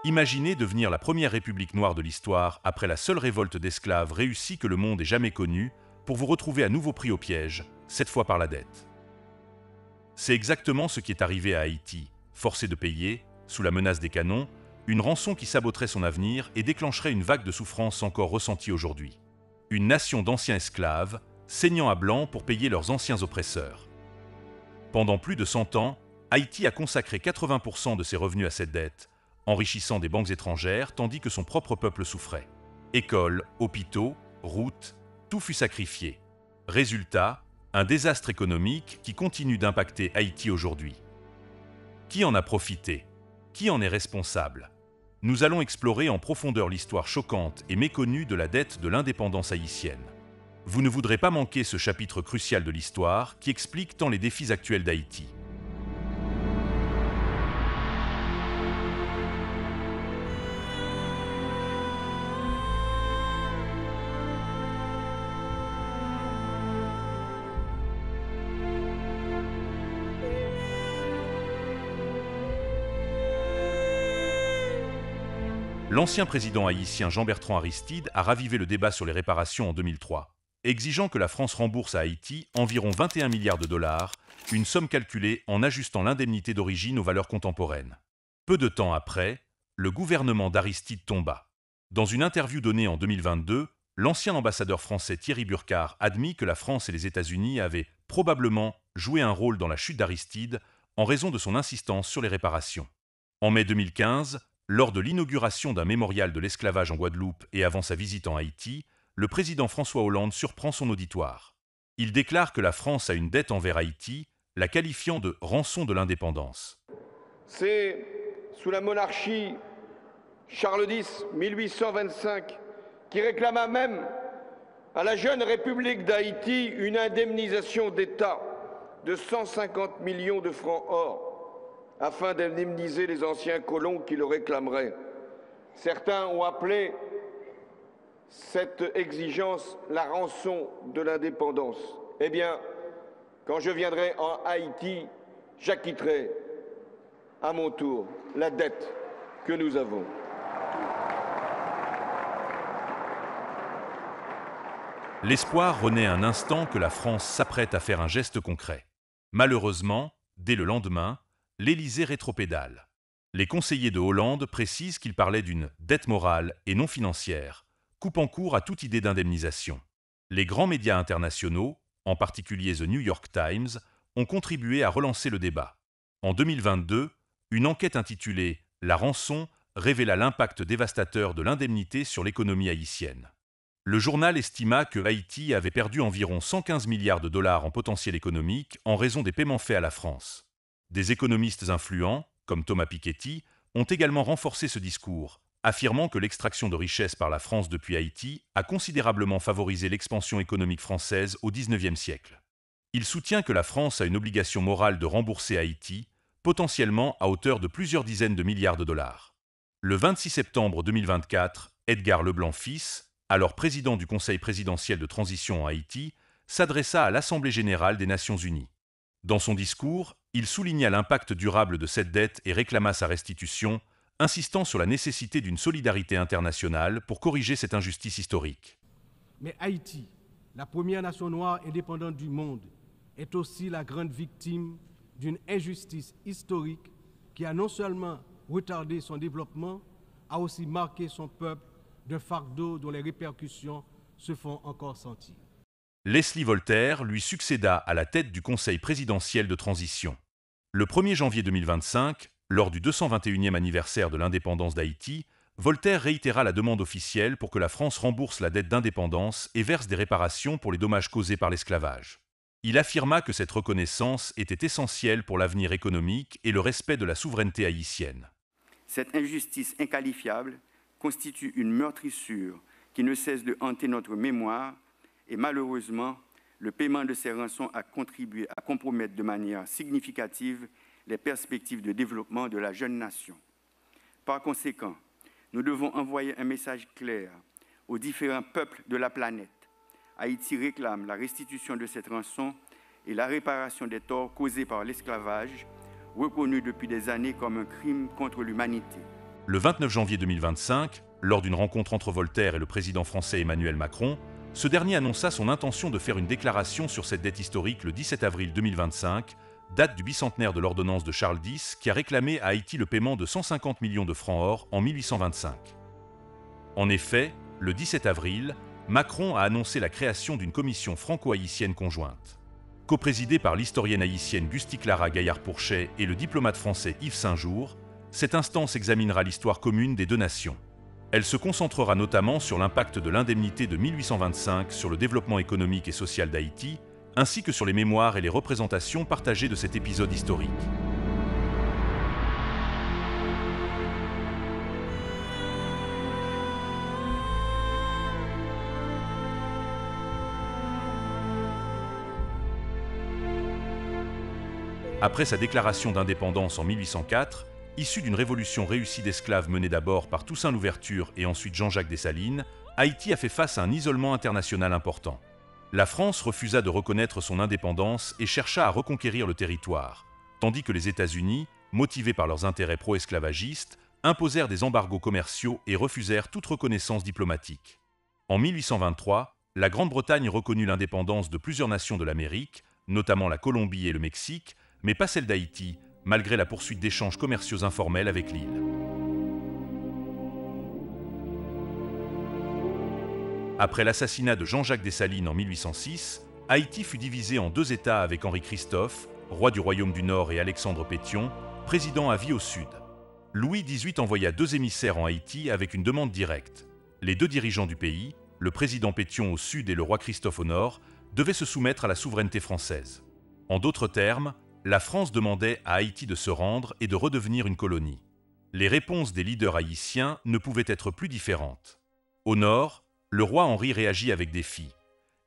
Imaginez devenir la première république noire de l'histoire après la seule révolte d'esclaves réussie que le monde ait jamais connue, pour vous retrouver à nouveau pris au piège, cette fois par la dette. C'est exactement ce qui est arrivé à Haïti, forcé de payer, sous la menace des canons, une rançon qui saboterait son avenir et déclencherait une vague de souffrance encore ressentie aujourd'hui. Une nation d'anciens esclaves, saignant à blanc pour payer leurs anciens oppresseurs. Pendant plus de 100 ans, Haïti a consacré 80% de ses revenus à cette dette, enrichissant des banques étrangères tandis que son propre peuple souffrait. Écoles, hôpitaux, routes, tout fut sacrifié. Résultat, un désastre économique qui continue d'impacter Haïti aujourd'hui. Qui en a profité? Qui en est responsable? Nous allons explorer en profondeur l'histoire choquante et méconnue de la dette de l'indépendance haïtienne. Vous ne voudrez pas manquer ce chapitre crucial de l'histoire qui explique tant les défis actuels d'Haïti. L'ancien président haïtien Jean-Bertrand Aristide a ravivé le débat sur les réparations en 2003, exigeant que la France rembourse à Haïti environ 21 milliards de dollars, une somme calculée en ajustant l'indemnité d'origine aux valeurs contemporaines. Peu de temps après, le gouvernement d'Aristide tomba. Dans une interview donnée en 2022, l'ancien ambassadeur français Thierry Burkhardt admit que la France et les États-Unis avaient probablement joué un rôle dans la chute d'Aristide en raison de son insistance sur les réparations. En mai 2015, lors de l'inauguration d'un mémorial de l'esclavage en Guadeloupe et avant sa visite en Haïti, le président François Hollande surprend son auditoire. Il déclare que la France a une dette envers Haïti, la qualifiant de rançon de l'indépendance. C'est sous la monarchie Charles X, 1825, qui réclama même à la jeune République d'Haïti une indemnisation d'État de 150 millions de francs or, afin d'indemniser les anciens colons qui le réclameraient. Certains ont appelé cette exigence la rançon de l'indépendance. Eh bien, quand je viendrai en Haïti, j'acquitterai à mon tour la dette que nous avons. L'espoir renaît un instant que la France s'apprête à faire un geste concret. Malheureusement, dès le lendemain, l'Élysée rétropédale. Les conseillers de Hollande précisent qu'il parlait d'une dette morale et non financière, coupant court à toute idée d'indemnisation. Les grands médias internationaux, en particulier The New York Times, ont contribué à relancer le débat. En 2022, une enquête intitulée « La rançon » révéla l'impact dévastateur de l'indemnité sur l'économie haïtienne. Le journal estima que Haïti avait perdu environ 115 milliards de dollars en potentiel économique en raison des paiements faits à la France. Des économistes influents, comme Thomas Piketty, ont également renforcé ce discours, affirmant que l'extraction de richesses par la France depuis Haïti a considérablement favorisé l'expansion économique française au XIXe siècle. Il soutient que la France a une obligation morale de rembourser Haïti, potentiellement à hauteur de plusieurs dizaines de milliards de dollars. Le 26 septembre 2024, Edgar Leblanc fils, alors président du Conseil présidentiel de transition en Haïti, s'adressa à l'Assemblée générale des Nations unies. Dans son discours, il souligna l'impact durable de cette dette et réclama sa restitution, insistant sur la nécessité d'une solidarité internationale pour corriger cette injustice historique. Mais Haïti, la première nation noire indépendante du monde, est aussi la grande victime d'une injustice historique qui a non seulement retardé son développement, a aussi marqué son peuple d'un fardeau dont les répercussions se font encore sentir. Leslie Voltaire lui succéda à la tête du Conseil présidentiel de transition. Le 1er janvier 2025, lors du 221e anniversaire de l'indépendance d'Haïti, Voltaire réitéra la demande officielle pour que la France rembourse la dette d'indépendance et verse des réparations pour les dommages causés par l'esclavage. Il affirma que cette reconnaissance était essentielle pour l'avenir économique et le respect de la souveraineté haïtienne. Cette injustice inqualifiable constitue une meurtrissure qui ne cesse de hanter notre mémoire et malheureusement, le paiement de ces rançons a contribué à compromettre de manière significative les perspectives de développement de la jeune nation. Par conséquent, nous devons envoyer un message clair aux différents peuples de la planète. Haïti réclame la restitution de cette rançon et la réparation des torts causés par l'esclavage, reconnu depuis des années comme un crime contre l'humanité. Le 29 janvier 2025, lors d'une rencontre entre Voltaire et le président français Emmanuel Macron, ce dernier annonça son intention de faire une déclaration sur cette dette historique le 17 avril 2025, date du bicentenaire de l'ordonnance de Charles X qui a réclamé à Haïti le paiement de 150 millions de francs or en 1825. En effet, le 17 avril, Macron a annoncé la création d'une commission franco-haïtienne conjointe. Coprésidée par l'historienne haïtienne Gusty-Clara Gaillard-Pourchet et le diplomate français Yves Saint-Jour, cette instance examinera l'histoire commune des deux nations. Elle se concentrera notamment sur l'impact de l'indemnité de 1825 sur le développement économique et social d'Haïti, ainsi que sur les mémoires et les représentations partagées de cet épisode historique. Après sa déclaration d'indépendance en 1804, issue d'une révolution réussie d'esclaves menée d'abord par Toussaint Louverture et ensuite Jean-Jacques Dessalines, Haïti a fait face à un isolement international important. La France refusa de reconnaître son indépendance et chercha à reconquérir le territoire, tandis que les États-Unis, motivés par leurs intérêts pro-esclavagistes, imposèrent des embargos commerciaux et refusèrent toute reconnaissance diplomatique. En 1823, la Grande-Bretagne reconnut l'indépendance de plusieurs nations de l'Amérique, notamment la Colombie et le Mexique, mais pas celle d'Haïti, malgré la poursuite d'échanges commerciaux informels avec l'île. Après l'assassinat de Jean-Jacques Dessalines en 1806, Haïti fut divisé en deux États avec Henri Christophe, roi du Royaume du Nord, et Alexandre Pétion, président à vie au Sud. Louis XVIII envoya deux émissaires en Haïti avec une demande directe. Les deux dirigeants du pays, le président Pétion au Sud et le roi Christophe au Nord, devaient se soumettre à la souveraineté française. En d'autres termes, la France demandait à Haïti de se rendre et de redevenir une colonie. Les réponses des leaders haïtiens ne pouvaient être plus différentes. Au nord, le roi Henri réagit avec défi.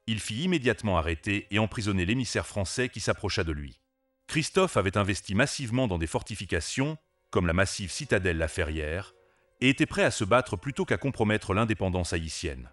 Il fit immédiatement arrêter et emprisonner l'émissaire français qui s'approcha de lui. Christophe avait investi massivement dans des fortifications, comme la massive citadelle La Ferrière, et était prêt à se battre plutôt qu'à compromettre l'indépendance haïtienne.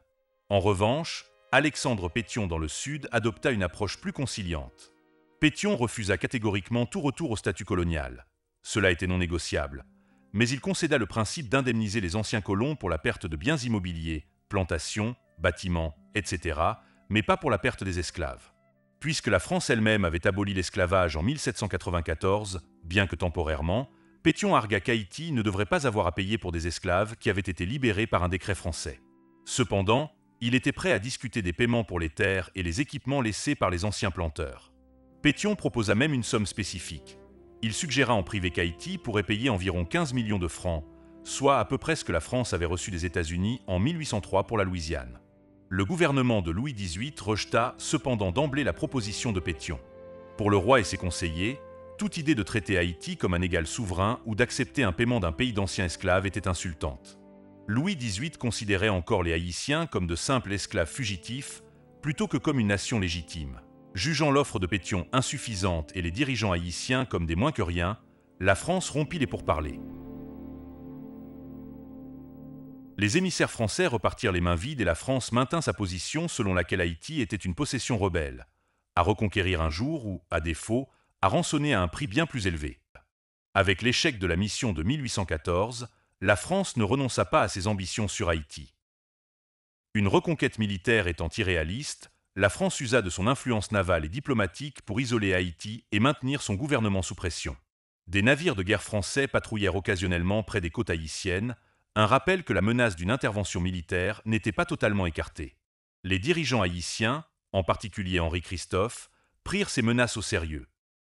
En revanche, Alexandre Pétion dans le sud adopta une approche plus conciliante. Pétion refusa catégoriquement tout retour au statut colonial. Cela était non négociable. Mais il concéda le principe d'indemniser les anciens colons pour la perte de biens immobiliers, plantations, bâtiments, etc., mais pas pour la perte des esclaves. Puisque la France elle-même avait aboli l'esclavage en 1794, bien que temporairement, Pétion argua qu'Haïti ne devrait pas avoir à payer pour des esclaves qui avaient été libérés par un décret français. Cependant, il était prêt à discuter des paiements pour les terres et les équipements laissés par les anciens planteurs. Pétion proposa même une somme spécifique. Il suggéra en privé qu'Haïti pourrait payer environ 15 millions de francs, soit à peu près ce que la France avait reçu des États-Unis en 1803 pour la Louisiane. Le gouvernement de Louis XVIII rejeta cependant d'emblée la proposition de Pétion. Pour le roi et ses conseillers, toute idée de traiter Haïti comme un égal souverain ou d'accepter un paiement d'un pays d'anciens esclaves était insultante. Louis XVIII considérait encore les Haïtiens comme de simples esclaves fugitifs plutôt que comme une nation légitime. Jugeant l'offre de Pétion insuffisante et les dirigeants haïtiens comme des moins que rien, la France rompit les pourparlers. Les émissaires français repartirent les mains vides et la France maintint sa position selon laquelle Haïti était une possession rebelle, à reconquérir un jour ou, à défaut, à rançonner à un prix bien plus élevé. Avec l'échec de la mission de 1814, la France ne renonça pas à ses ambitions sur Haïti. Une reconquête militaire étant irréaliste, la France usa de son influence navale et diplomatique pour isoler Haïti et maintenir son gouvernement sous pression. Des navires de guerre français patrouillèrent occasionnellement près des côtes haïtiennes, un rappel que la menace d'une intervention militaire n'était pas totalement écartée. Les dirigeants haïtiens, en particulier Henri Christophe, prirent ces menaces au sérieux.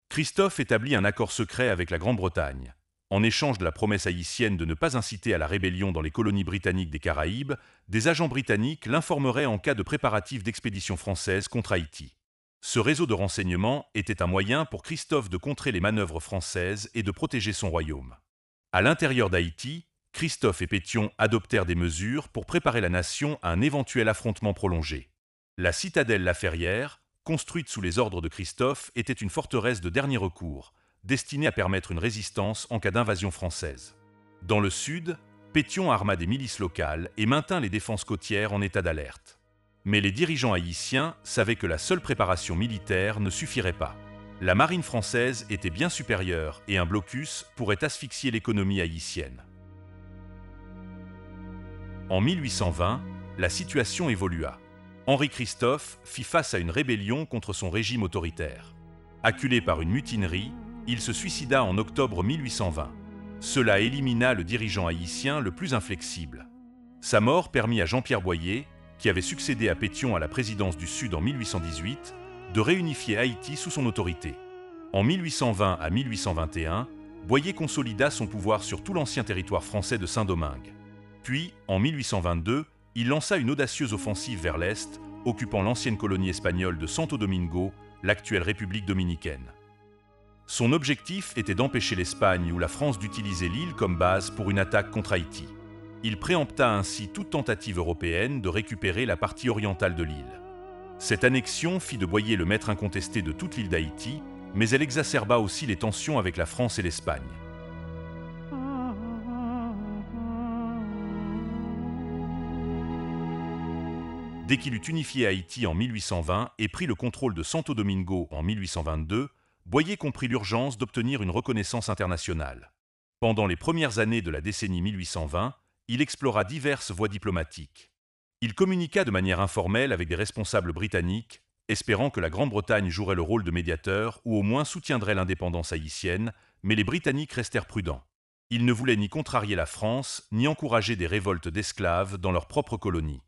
Christophe établit un accord secret avec la Grande-Bretagne. En échange de la promesse haïtienne de ne pas inciter à la rébellion dans les colonies britanniques des Caraïbes, des agents britanniques l'informeraient en cas de préparatifs d'expédition française contre Haïti. Ce réseau de renseignements était un moyen pour Christophe de contrer les manœuvres françaises et de protéger son royaume. À l'intérieur d'Haïti, Christophe et Pétion adoptèrent des mesures pour préparer la nation à un éventuel affrontement prolongé. La citadelle La Ferrière, construite sous les ordres de Christophe, était une forteresse de dernier recours, destinée à permettre une résistance en cas d'invasion française. Dans le sud, Pétion arma des milices locales et maintint les défenses côtières en état d'alerte. Mais les dirigeants haïtiens savaient que la seule préparation militaire ne suffirait pas. La marine française était bien supérieure et un blocus pourrait asphyxier l'économie haïtienne. En 1820, la situation évolua. Henri Christophe fit face à une rébellion contre son régime autoritaire. Acculé par une mutinerie, il se suicida en octobre 1820. Cela élimina le dirigeant haïtien le plus inflexible. Sa mort permit à Jean-Pierre Boyer, qui avait succédé à Pétion à la présidence du Sud en 1818, de réunifier Haïti sous son autorité. En 1820 à 1821, Boyer consolida son pouvoir sur tout l'ancien territoire français de Saint-Domingue. Puis, en 1822, il lança une audacieuse offensive vers l'Est, occupant l'ancienne colonie espagnole de Santo Domingo, l'actuelle République dominicaine. Son objectif était d'empêcher l'Espagne ou la France d'utiliser l'île comme base pour une attaque contre Haïti. Il préempta ainsi toute tentative européenne de récupérer la partie orientale de l'île. Cette annexion fit de Boyer le maître incontesté de toute l'île d'Haïti, mais elle exacerba aussi les tensions avec la France et l'Espagne. Dès qu'il eut unifié Haïti en 1820 et pris le contrôle de Santo Domingo en 1822, Boyer comprit l'urgence d'obtenir une reconnaissance internationale. Pendant les premières années de la décennie 1820, il explora diverses voies diplomatiques. Il communiqua de manière informelle avec des responsables britanniques, espérant que la Grande-Bretagne jouerait le rôle de médiateur ou au moins soutiendrait l'indépendance haïtienne, mais les Britanniques restèrent prudents. Ils ne voulaient ni contrarier la France, ni encourager des révoltes d'esclaves dans leur propre colonie.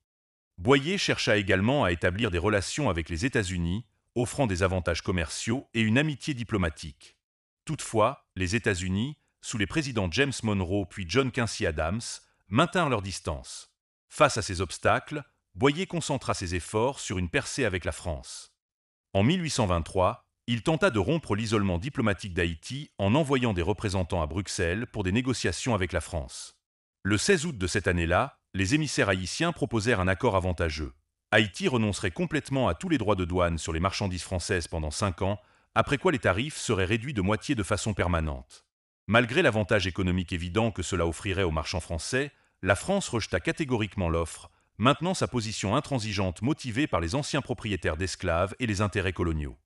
Boyer chercha également à établir des relations avec les États-Unis, offrant des avantages commerciaux et une amitié diplomatique. Toutefois, les États-Unis, sous les présidents James Monroe puis John Quincy Adams, maintinrent leur distance. Face à ces obstacles, Boyer concentra ses efforts sur une percée avec la France. En 1823, il tenta de rompre l'isolement diplomatique d'Haïti en envoyant des représentants à Bruxelles pour des négociations avec la France. Le 16 août de cette année-là, les émissaires haïtiens proposèrent un accord avantageux. Haïti renoncerait complètement à tous les droits de douane sur les marchandises françaises pendant 5 ans, après quoi les tarifs seraient réduits de moitié de façon permanente. Malgré l'avantage économique évident que cela offrirait aux marchands français, la France rejeta catégoriquement l'offre, maintenant sa position intransigeante motivée par les anciens propriétaires d'esclaves et les intérêts coloniaux.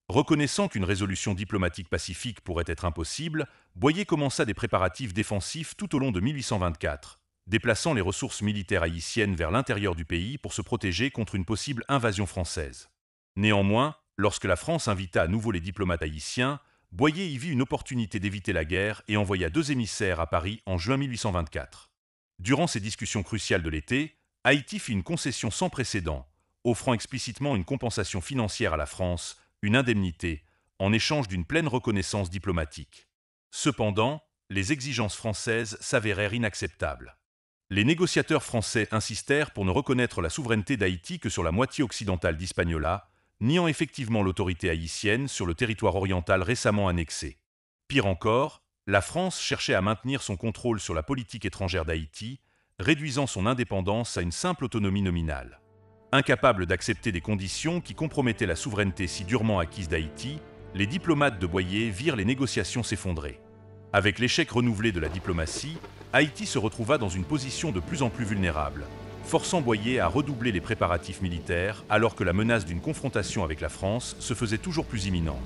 Reconnaissant qu'une résolution diplomatique pacifique pourrait être impossible, Boyer commença des préparatifs défensifs tout au long de 1824, déplaçant les ressources militaires haïtiennes vers l'intérieur du pays pour se protéger contre une possible invasion française. Néanmoins, lorsque la France invita à nouveau les diplomates haïtiens, Boyer y vit une opportunité d'éviter la guerre et envoya 2 émissaires à Paris en juin 1824. Durant ces discussions cruciales de l'été, Haïti fit une concession sans précédent, offrant explicitement une compensation financière à la France, une indemnité, en échange d'une pleine reconnaissance diplomatique. Cependant, les exigences françaises s'avérèrent inacceptables. Les négociateurs français insistèrent pour ne reconnaître la souveraineté d'Haïti que sur la moitié occidentale d'Hispaniola, niant effectivement l'autorité haïtienne sur le territoire oriental récemment annexé. Pire encore, la France cherchait à maintenir son contrôle sur la politique étrangère d'Haïti, réduisant son indépendance à une simple autonomie nominale. Incapables d'accepter des conditions qui compromettaient la souveraineté si durement acquise d'Haïti, les diplomates de Boyer virent les négociations s'effondrer. Avec l'échec renouvelé de la diplomatie, Haïti se retrouva dans une position de plus en plus vulnérable, forçant Boyer à redoubler les préparatifs militaires alors que la menace d'une confrontation avec la France se faisait toujours plus imminente.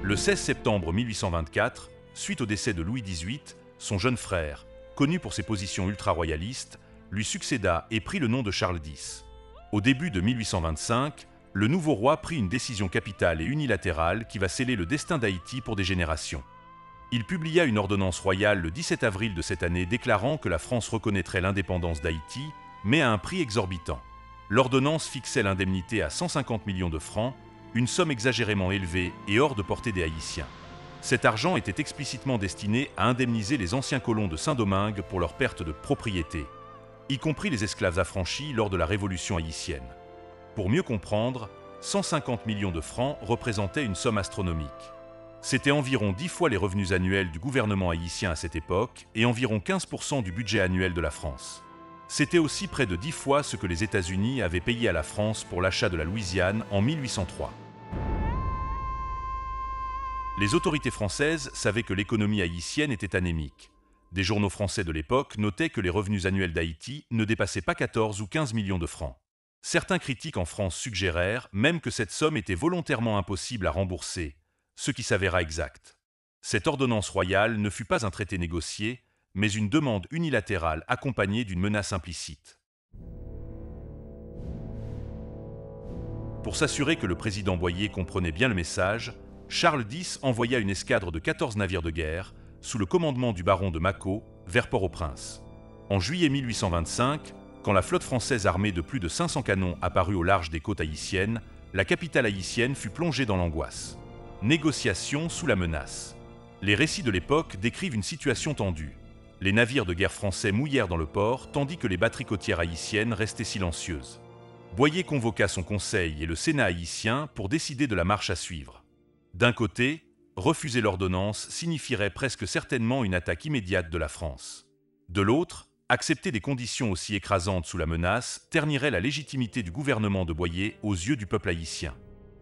Le 16 septembre 1824, suite au décès de Louis XVIII, son jeune frère, connu pour ses positions ultra-royalistes, lui succéda et prit le nom de Charles X. Au début de 1825, le nouveau roi prit une décision capitale et unilatérale qui va sceller le destin d'Haïti pour des générations. Il publia une ordonnance royale le 17 avril de cette année déclarant que la France reconnaîtrait l'indépendance d'Haïti, mais à un prix exorbitant. L'ordonnance fixait l'indemnité à 150 millions de francs, une somme exagérément élevée et hors de portée des Haïtiens. Cet argent était explicitement destiné à indemniser les anciens colons de Saint-Domingue pour leur perte de propriété, y compris les esclaves affranchis lors de la Révolution haïtienne. Pour mieux comprendre, 150 millions de francs représentaient une somme astronomique. C'était environ 10 fois les revenus annuels du gouvernement haïtien à cette époque et environ 15% du budget annuel de la France. C'était aussi près de 10 fois ce que les États-Unis avaient payé à la France pour l'achat de la Louisiane en 1803. Les autorités françaises savaient que l'économie haïtienne était anémique. Des journaux français de l'époque notaient que les revenus annuels d'Haïti ne dépassaient pas 14 ou 15 millions de francs. Certains critiques en France suggérèrent même que cette somme était volontairement impossible à rembourser, ce qui s'avéra exact. Cette ordonnance royale ne fut pas un traité négocié, mais une demande unilatérale accompagnée d'une menace implicite. Pour s'assurer que le président Boyer comprenait bien le message, Charles X envoya une escadre de 14 navires de guerre, sous le commandement du baron de Mâcon, vers Port-au-Prince. En juillet 1825, quand la flotte française armée de plus de 500 canons apparut au large des côtes haïtiennes, la capitale haïtienne fut plongée dans l'angoisse. Négociations sous la menace. Les récits de l'époque décrivent une situation tendue. Les navires de guerre français mouillèrent dans le port, tandis que les batteries côtières haïtiennes restaient silencieuses. Boyer convoqua son conseil et le Sénat haïtien pour décider de la marche à suivre. D'un côté, refuser l'ordonnance signifierait presque certainement une attaque immédiate de la France. De l'autre, accepter des conditions aussi écrasantes sous la menace ternirait la légitimité du gouvernement de Boyer aux yeux du peuple haïtien.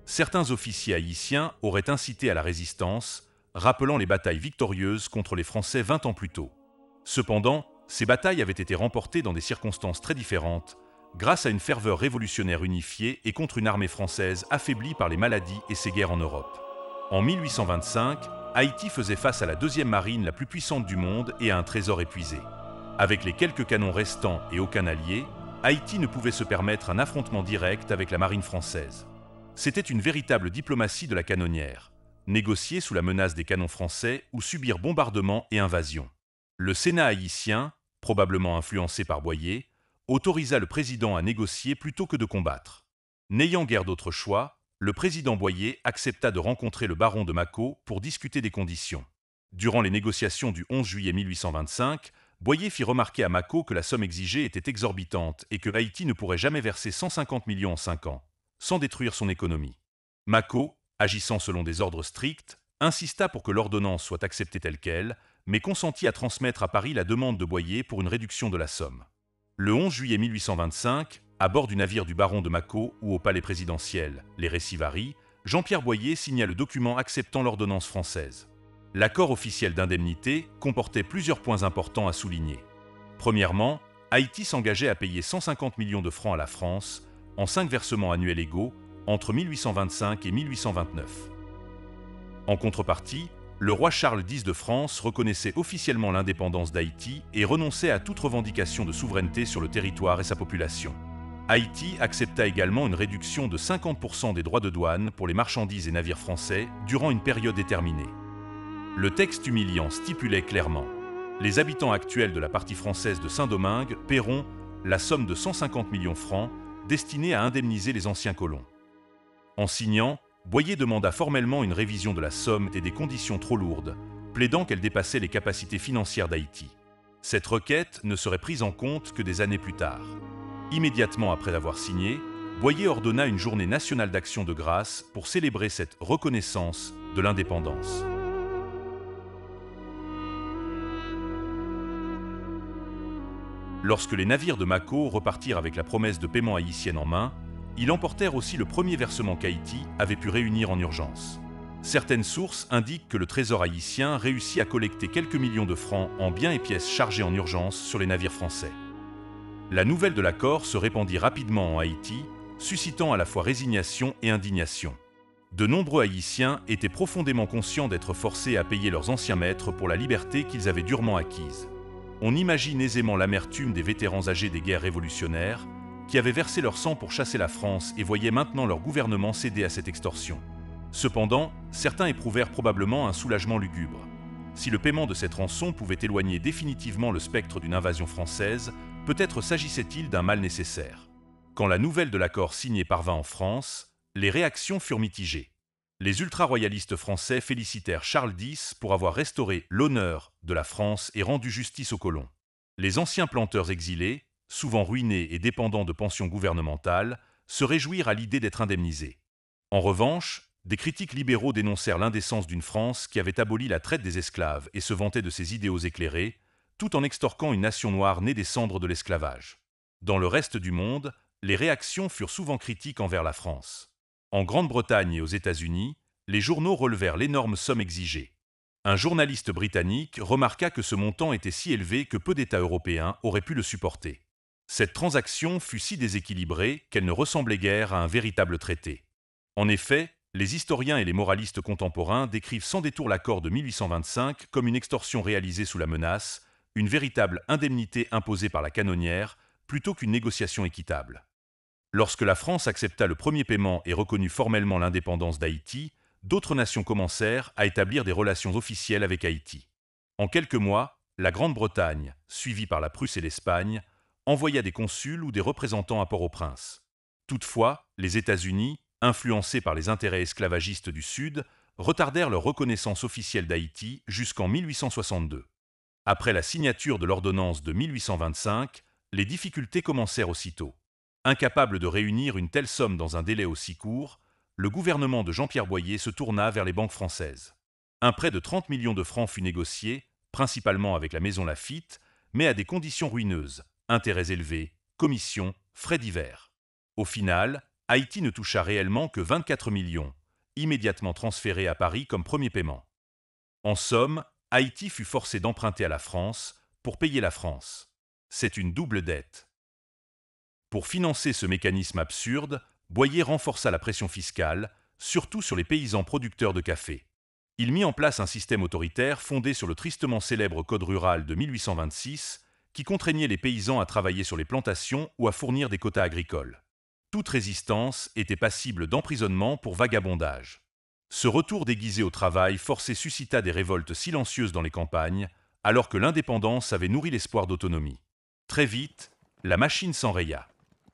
Certains officiers haïtiens auraient incité à la résistance, rappelant les batailles victorieuses contre les Français 20 ans plus tôt. Cependant, ces batailles avaient été remportées dans des circonstances très différentes, grâce à une ferveur révolutionnaire unifiée et contre une armée française affaiblie par les maladies et ses guerres en Europe. En 1825, Haïti faisait face à la deuxième marine la plus puissante du monde et à un trésor épuisé. Avec les quelques canons restants et aucun allié, Haïti ne pouvait se permettre un affrontement direct avec la marine française. C'était une véritable diplomatie de la canonnière, négocier sous la menace des canons français ou subir bombardements et invasions. Le Sénat haïtien, probablement influencé par Boyer, autorisa le président à négocier plutôt que de combattre. N'ayant guère d'autre choix, le président Boyer accepta de rencontrer le baron de Mâcon pour discuter des conditions. Durant les négociations du 11 juillet 1825, Boyer fit remarquer à Mâcon que la somme exigée était exorbitante et que Haïti ne pourrait jamais verser 150 millions en 5 ans, sans détruire son économie. Mâcon, agissant selon des ordres stricts, insista pour que l'ordonnance soit acceptée telle qu'elle, mais consentit à transmettre à Paris la demande de Boyer pour une réduction de la somme. Le 11 juillet 1825, à bord du navire du baron de Mâcon ou au palais présidentiel, les récits varient, Jean-Pierre Boyer signa le document acceptant l'ordonnance française. L'accord officiel d'indemnité comportait plusieurs points importants à souligner. Premièrement, Haïti s'engageait à payer 150 millions de francs à la France, en 5 versements annuels égaux, entre 1825 et 1829. En contrepartie, le roi Charles X de France reconnaissait officiellement l'indépendance d'Haïti et renonçait à toute revendication de souveraineté sur le territoire et sa population. Haïti accepta également une réduction de 50% des droits de douane pour les marchandises et navires français durant une période déterminée. Le texte humiliant stipulait clairement « Les habitants actuels de la partie française de Saint-Domingue paieront la somme de 150 millions de francs destinée à indemniser les anciens colons. » En signant, Boyer demanda formellement une révision de la somme et des conditions trop lourdes, plaidant qu'elle dépassait les capacités financières d'Haïti. Cette requête ne serait prise en compte que des années plus tard. Immédiatement après avoir signé, Boyer ordonna une journée nationale d'action de grâce pour célébrer cette reconnaissance de l'indépendance. Lorsque les navires de Mâcon repartirent avec la promesse de paiement haïtienne en main, ils emportèrent aussi le premier versement qu'Haïti avait pu réunir en urgence. Certaines sources indiquent que le trésor haïtien réussit à collecter quelques millions de francs en biens et pièces chargés en urgence sur les navires français. La nouvelle de l'accord se répandit rapidement en Haïti, suscitant à la fois résignation et indignation. De nombreux Haïtiens étaient profondément conscients d'être forcés à payer leurs anciens maîtres pour la liberté qu'ils avaient durement acquise. On imagine aisément l'amertume des vétérans âgés des guerres révolutionnaires, qui avaient versé leur sang pour chasser la France et voyaient maintenant leur gouvernement céder à cette extorsion. Cependant, certains éprouvèrent probablement un soulagement lugubre. Si le paiement de cette rançon pouvait éloigner définitivement le spectre d'une invasion française, peut-être s'agissait-il d'un mal nécessaire. Quand la nouvelle de l'accord signé parvint en France, les réactions furent mitigées. Les ultra-royalistes français félicitèrent Charles X pour avoir restauré l'honneur de la France et rendu justice aux colons. Les anciens planteurs exilés, souvent ruinés et dépendants de pensions gouvernementales, se réjouirent à l'idée d'être indemnisés. En revanche, des critiques libéraux dénoncèrent l'indécence d'une France qui avait aboli la traite des esclaves et se vantait de ses idéaux éclairés, tout en extorquant une nation noire née des cendres de l'esclavage. Dans le reste du monde, les réactions furent souvent critiques envers la France. En Grande-Bretagne et aux États-Unis, les journaux relevèrent l'énorme somme exigée. Un journaliste britannique remarqua que ce montant était si élevé que peu d'États européens auraient pu le supporter. Cette transaction fut si déséquilibrée qu'elle ne ressemblait guère à un véritable traité. En effet, les historiens et les moralistes contemporains décrivent sans détour l'accord de 1825 comme une extorsion réalisée sous la menace, une véritable indemnité imposée par la canonnière, plutôt qu'une négociation équitable. Lorsque la France accepta le premier paiement et reconnut formellement l'indépendance d'Haïti, d'autres nations commencèrent à établir des relations officielles avec Haïti. En quelques mois, la Grande-Bretagne, suivie par la Prusse et l'Espagne, envoya des consuls ou des représentants à Port-au-Prince. Toutefois, les États-Unis, influencés par les intérêts esclavagistes du Sud, retardèrent leur reconnaissance officielle d'Haïti jusqu'en 1862. Après la signature de l'ordonnance de 1825, les difficultés commencèrent aussitôt. Incapable de réunir une telle somme dans un délai aussi court, le gouvernement de Jean-Pierre Boyer se tourna vers les banques françaises. Un prêt de 30 millions de francs fut négocié, principalement avec la Maison Laffitte, mais à des conditions ruineuses, intérêts élevés, commissions, frais divers. Au final, Haïti ne toucha réellement que 24 millions, immédiatement transférés à Paris comme premier paiement. En somme, Haïti fut forcé d'emprunter à la France pour payer la France. C'est une double dette. Pour financer ce mécanisme absurde, Boyer renforça la pression fiscale, surtout sur les paysans producteurs de café. Il mit en place un système autoritaire fondé sur le tristement célèbre Code rural de 1826, qui contraignait les paysans à travailler sur les plantations ou à fournir des quotas agricoles. Toute résistance était passible d'emprisonnement pour vagabondage. Ce retour déguisé au travail forcé suscita des révoltes silencieuses dans les campagnes, alors que l'indépendance avait nourri l'espoir d'autonomie. Très vite, la machine s'enraya.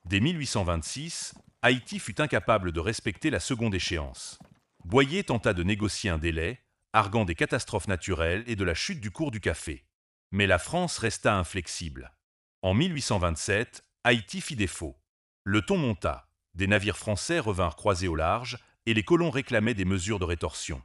Dès 1826, Haïti fut incapable de respecter la seconde échéance. Boyer tenta de négocier un délai, arguant des catastrophes naturelles et de la chute du cours du café. Mais la France resta inflexible. En 1827, Haïti fit défaut. Le ton monta, des navires français revinrent croiser au large et les colons réclamaient des mesures de rétorsion.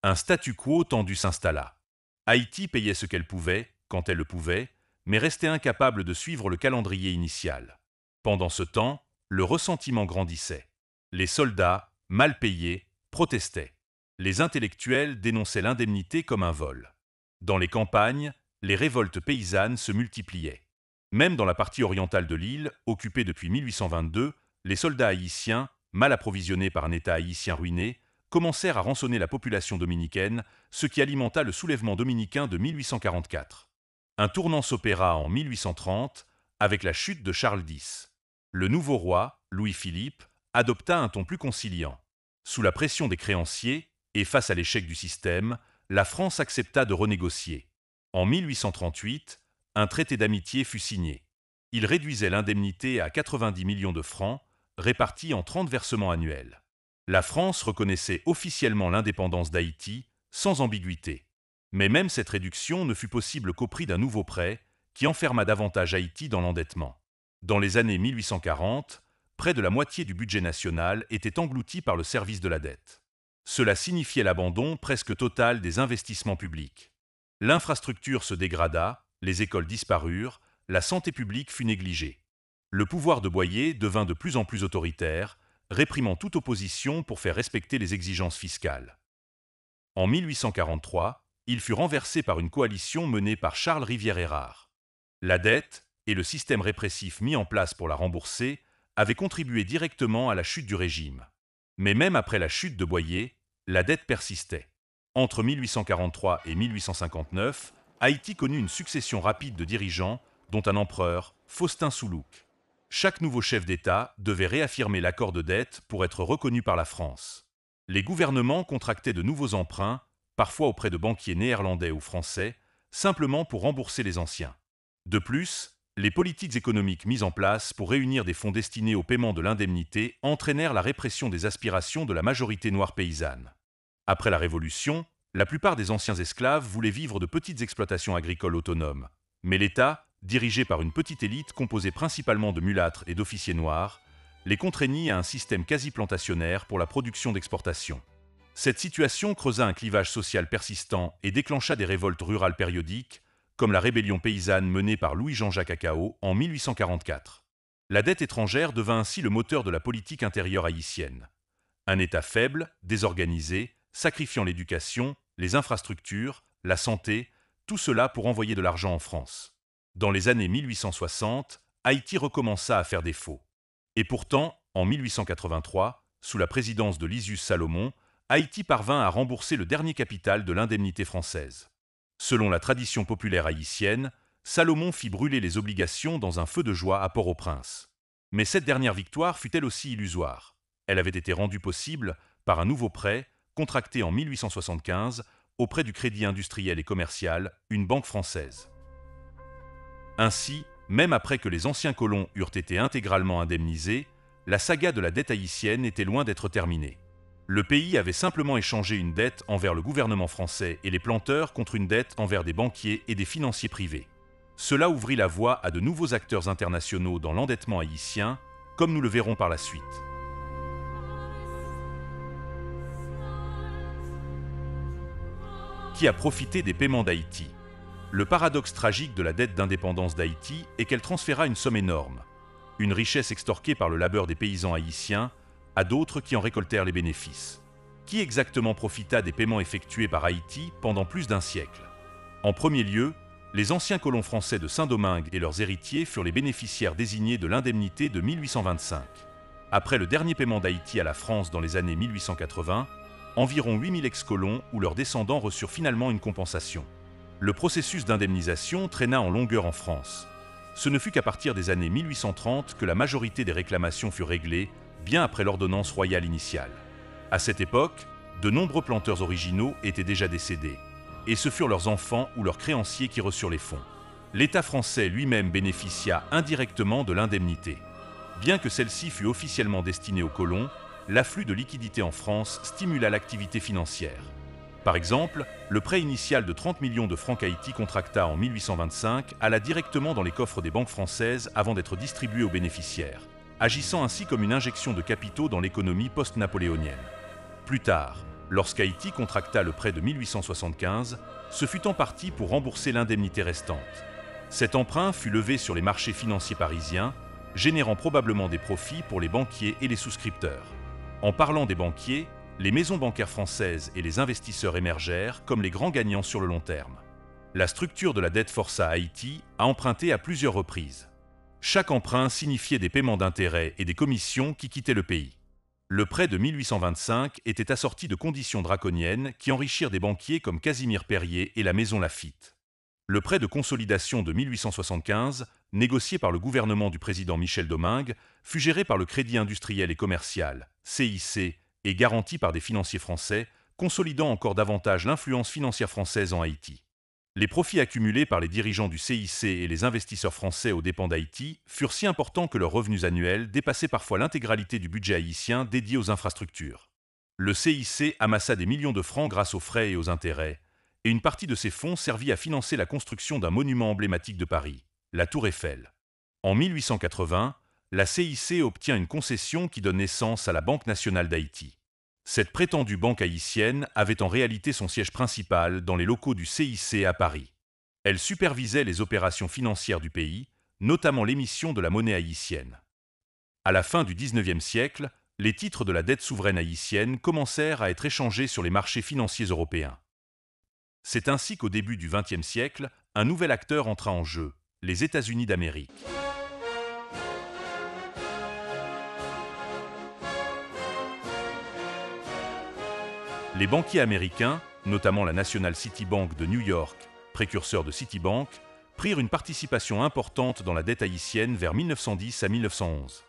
Un statu quo tendu s'installa. Haïti payait ce qu'elle pouvait, quand elle le pouvait, mais restait incapable de suivre le calendrier initial. Pendant ce temps, le ressentiment grandissait. Les soldats, mal payés, protestaient. Les intellectuels dénonçaient l'indemnité comme un vol. Dans les campagnes, les révoltes paysannes se multipliaient. Même dans la partie orientale de l'île, occupée depuis 1822, les soldats haïtiens, mal approvisionnés par un État haïtien ruiné, commencèrent à rançonner la population dominicaine, ce qui alimenta le soulèvement dominicain de 1844. Un tournant s'opéra en 1830 avec la chute de Charles X. Le nouveau roi, Louis-Philippe, adopta un ton plus conciliant. Sous la pression des créanciers, et face à l'échec du système, la France accepta de renégocier. En 1838, un traité d'amitié fut signé. Il réduisait l'indemnité à 90 millions de francs, répartis en 30 versements annuels. La France reconnaissait officiellement l'indépendance d'Haïti, sans ambiguïté. Mais même cette réduction ne fut possible qu'au prix d'un nouveau prêt, qui enferma davantage Haïti dans l'endettement. Dans les années 1840, près de la moitié du budget national était englouti par le service de la dette. Cela signifiait l'abandon presque total des investissements publics. L'infrastructure se dégrada, les écoles disparurent, la santé publique fut négligée. Le pouvoir de Boyer devint de plus en plus autoritaire, réprimant toute opposition pour faire respecter les exigences fiscales. En 1843, il fut renversé par une coalition menée par Charles Rivière-Hérard. La dette, et le système répressif mis en place pour la rembourser, avaient contribué directement à la chute du régime. Mais même après la chute de Boyer, la dette persistait. Entre 1843 et 1859, Haïti connut une succession rapide de dirigeants, dont un empereur, Faustin Soulouque. Chaque nouveau chef d'État devait réaffirmer l'accord de dette pour être reconnu par la France. Les gouvernements contractaient de nouveaux emprunts, parfois auprès de banquiers néerlandais ou français, simplement pour rembourser les anciens. De plus, les politiques économiques mises en place pour réunir des fonds destinés au paiement de l'indemnité entraînèrent la répression des aspirations de la majorité noire paysanne. Après la Révolution, la plupart des anciens esclaves voulaient vivre de petites exploitations agricoles autonomes. Mais l'État, dirigé par une petite élite composée principalement de mulâtres et d'officiers noirs, les contraignit à un système quasi-plantationnaire pour la production d'exportation. Cette situation creusa un clivage social persistant et déclencha des révoltes rurales périodiques, comme la rébellion paysanne menée par Louis-Jean-Jacques Acao en 1844. La dette étrangère devint ainsi le moteur de la politique intérieure haïtienne. Un État faible, désorganisé, sacrifiant l'éducation, les infrastructures, la santé, tout cela pour envoyer de l'argent en France. Dans les années 1860, Haïti recommença à faire défaut. Et pourtant, en 1883, sous la présidence de Lysius Salomon, Haïti parvint à rembourser le dernier capital de l'indemnité française. Selon la tradition populaire haïtienne, Salomon fit brûler les obligations dans un feu de joie à Port-au-Prince. Mais cette dernière victoire fut elle aussi illusoire. Elle avait été rendue possible par un nouveau prêt, contracté en 1875, auprès du Crédit industriel et commercial, une banque française. Ainsi, même après que les anciens colons eurent été intégralement indemnisés, la saga de la dette haïtienne était loin d'être terminée. Le pays avait simplement échangé une dette envers le gouvernement français et les planteurs contre une dette envers des banquiers et des financiers privés. Cela ouvrit la voie à de nouveaux acteurs internationaux dans l'endettement haïtien, comme nous le verrons par la suite. Qui a profité des paiements d'Haïti? Le paradoxe tragique de la dette d'indépendance d'Haïti est qu'elle transféra une somme énorme, une richesse extorquée par le labeur des paysans haïtiens, à d'autres qui en récoltèrent les bénéfices. Qui exactement profita des paiements effectués par Haïti pendant plus d'un siècle? En premier lieu, les anciens colons français de Saint-Domingue et leurs héritiers furent les bénéficiaires désignés de l'indemnité de 1825. Après le dernier paiement d'Haïti à la France dans les années 1880, environ 8000 ex-colons ou leurs descendants reçurent finalement une compensation. Le processus d'indemnisation traîna en longueur en France. Ce ne fut qu'à partir des années 1830 que la majorité des réclamations furent réglées, bien après l'ordonnance royale initiale. À cette époque, de nombreux planteurs originaux étaient déjà décédés, et ce furent leurs enfants ou leurs créanciers qui reçurent les fonds. L'État français lui-même bénéficia indirectement de l'indemnité. Bien que celle-ci fût officiellement destinée aux colons, l'afflux de liquidités en France stimula l'activité financière. Par exemple, le prêt initial de 30 millions de francs qu'Haïti contracta en 1825 alla directement dans les coffres des banques françaises avant d'être distribué aux bénéficiaires, agissant ainsi comme une injection de capitaux dans l'économie post-napoléonienne. Plus tard, lorsqu'Haïti contracta le prêt de 1875, ce fut en partie pour rembourser l'indemnité restante. Cet emprunt fut levé sur les marchés financiers parisiens, générant probablement des profits pour les banquiers et les souscripteurs. En parlant des banquiers, les maisons bancaires françaises et les investisseurs émergèrent comme les grands gagnants sur le long terme. La structure de la dette força Haïti à emprunter à plusieurs reprises. Chaque emprunt signifiait des paiements d'intérêts et des commissions qui quittaient le pays. Le prêt de 1825 était assorti de conditions draconiennes qui enrichirent des banquiers comme Casimir Périer et la Maison Laffitte. Le prêt de consolidation de 1875, négocié par le gouvernement du président Michel Domingue, fut géré par le Crédit industriel et commercial, CIC, et garanti par des financiers français, consolidant encore davantage l'influence financière française en Haïti. Les profits accumulés par les dirigeants du CIC et les investisseurs français aux dépens d'Haïti furent si importants que leurs revenus annuels dépassaient parfois l'intégralité du budget haïtien dédié aux infrastructures. Le CIC amassa des millions de francs grâce aux frais et aux intérêts, et une partie de ces fonds servit à financer la construction d'un monument emblématique de Paris, la Tour Eiffel. En 1880, la CIC obtient une concession qui donne naissance à la Banque nationale d'Haïti. Cette prétendue banque haïtienne avait en réalité son siège principal dans les locaux du CIC à Paris. Elle supervisait les opérations financières du pays, notamment l'émission de la monnaie haïtienne. À la fin du XIXe siècle, les titres de la dette souveraine haïtienne commencèrent à être échangés sur les marchés financiers européens. C'est ainsi qu'au début du XXe siècle, un nouvel acteur entra en jeu, les États-Unis d'Amérique. Les banquiers américains, notamment la National City Bank de New York, précurseur de Citibank, prirent une participation importante dans la dette haïtienne vers 1910 à 1911.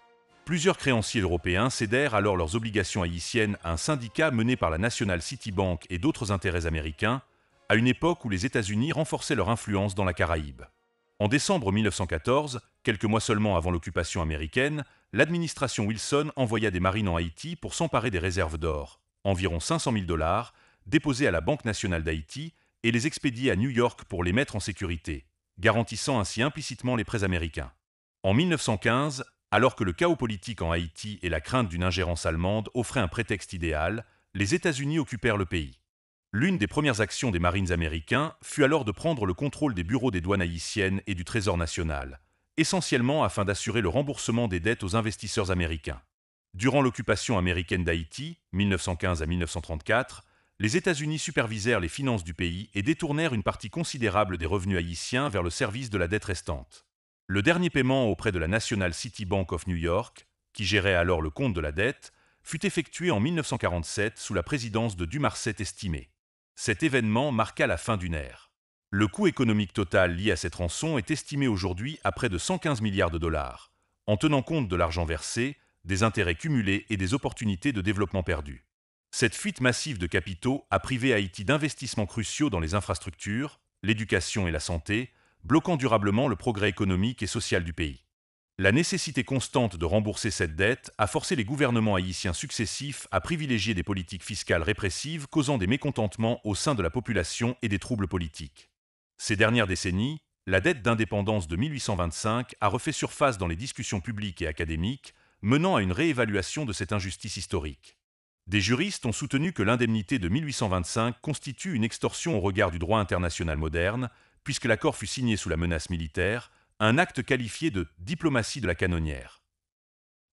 Plusieurs créanciers européens cédèrent alors leurs obligations haïtiennes à un syndicat mené par la National City Bank et d'autres intérêts américains, à une époque où les États-Unis renforçaient leur influence dans la Caraïbe. En décembre 1914, quelques mois seulement avant l'occupation américaine, l'administration Wilson envoya des marines en Haïti pour s'emparer des réserves d'or, environ 500 000 $, déposés à la Banque nationale d'Haïti et les expédier à New York pour les mettre en sécurité, garantissant ainsi implicitement les prêts américains. En 1915, alors que le chaos politique en Haïti et la crainte d'une ingérence allemande offraient un prétexte idéal, les États-Unis occupèrent le pays. L'une des premières actions des Marines américains fut alors de prendre le contrôle des bureaux des douanes haïtiennes et du Trésor national, essentiellement afin d'assurer le remboursement des dettes aux investisseurs américains. Durant l'occupation américaine d'Haïti, 1915 à 1934, les États-Unis supervisèrent les finances du pays et détournèrent une partie considérable des revenus haïtiens vers le service de la dette restante. Le dernier paiement auprès de la National City Bank of New York, qui gérait alors le compte de la dette, fut effectué en 1947 sous la présidence de Dumarsais estimé. Cet événement marqua la fin d'une ère. Le coût économique total lié à cette rançon est estimé aujourd'hui à près de 115 milliards de dollars, en tenant compte de l'argent versé, des intérêts cumulés et des opportunités de développement perdues. Cette fuite massive de capitaux a privé Haïti d'investissements cruciaux dans les infrastructures, l'éducation et la santé, bloquant durablement le progrès économique et social du pays. La nécessité constante de rembourser cette dette a forcé les gouvernements haïtiens successifs à privilégier des politiques fiscales répressives causant des mécontentements au sein de la population et des troubles politiques. Ces dernières décennies, la dette d'indépendance de 1825 a refait surface dans les discussions publiques et académiques, menant à une réévaluation de cette injustice historique. Des juristes ont soutenu que l'indemnité de 1825 constitue une extorsion au regard du droit international moderne, puisque l'accord fut signé sous la menace militaire, un acte qualifié de « diplomatie de la canonnière ».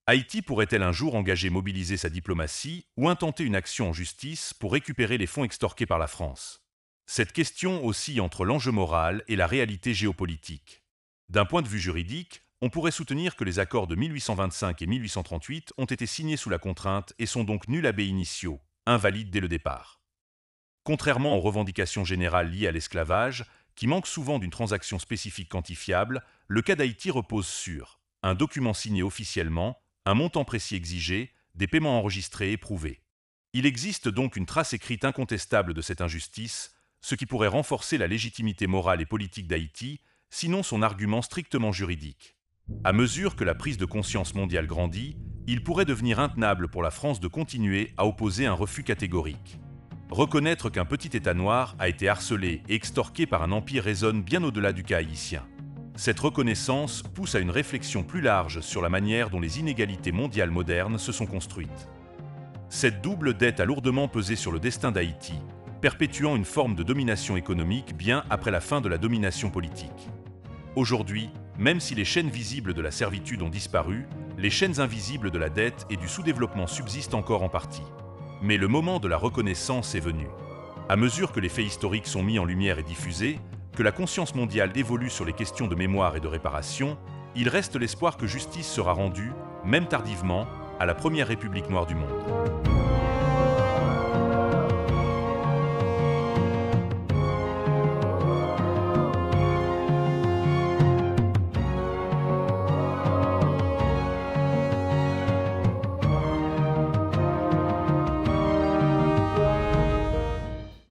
Haïti pourrait-elle un jour mobiliser sa diplomatie ou intenter une action en justice pour récupérer les fonds extorqués par la France? Cette question oscille entre l'enjeu moral et la réalité géopolitique. D'un point de vue juridique, on pourrait soutenir que les accords de 1825 et 1838 ont été signés sous la contrainte et sont donc nuls ab initio, invalides dès le départ. Contrairement aux revendications générales liées à l'esclavage, qui manquent souvent d'une transaction spécifique quantifiable, le cas d'Haïti repose sur un document signé officiellement, un montant précis exigé, des paiements enregistrés et prouvés. Il existe donc une trace écrite incontestable de cette injustice, ce qui pourrait renforcer la légitimité morale et politique d'Haïti, sinon son argument strictement juridique. À mesure que la prise de conscience mondiale grandit, il pourrait devenir intenable pour la France de continuer à opposer un refus catégorique. Reconnaître qu'un petit État noir a été harcelé et extorqué par un empire résonne bien au-delà du cas haïtien. Cette reconnaissance pousse à une réflexion plus large sur la manière dont les inégalités mondiales modernes se sont construites. Cette double dette a lourdement pesé sur le destin d'Haïti, perpétuant une forme de domination économique bien après la fin de la domination politique. Aujourd'hui, même si les chaînes visibles de la servitude ont disparu, les chaînes invisibles de la dette et du sous-développement subsistent encore en partie. Mais le moment de la reconnaissance est venu. À mesure que les faits historiques sont mis en lumière et diffusés, que la conscience mondiale évolue sur les questions de mémoire et de réparation, il reste l'espoir que justice sera rendue, même tardivement, à la première République noire du monde.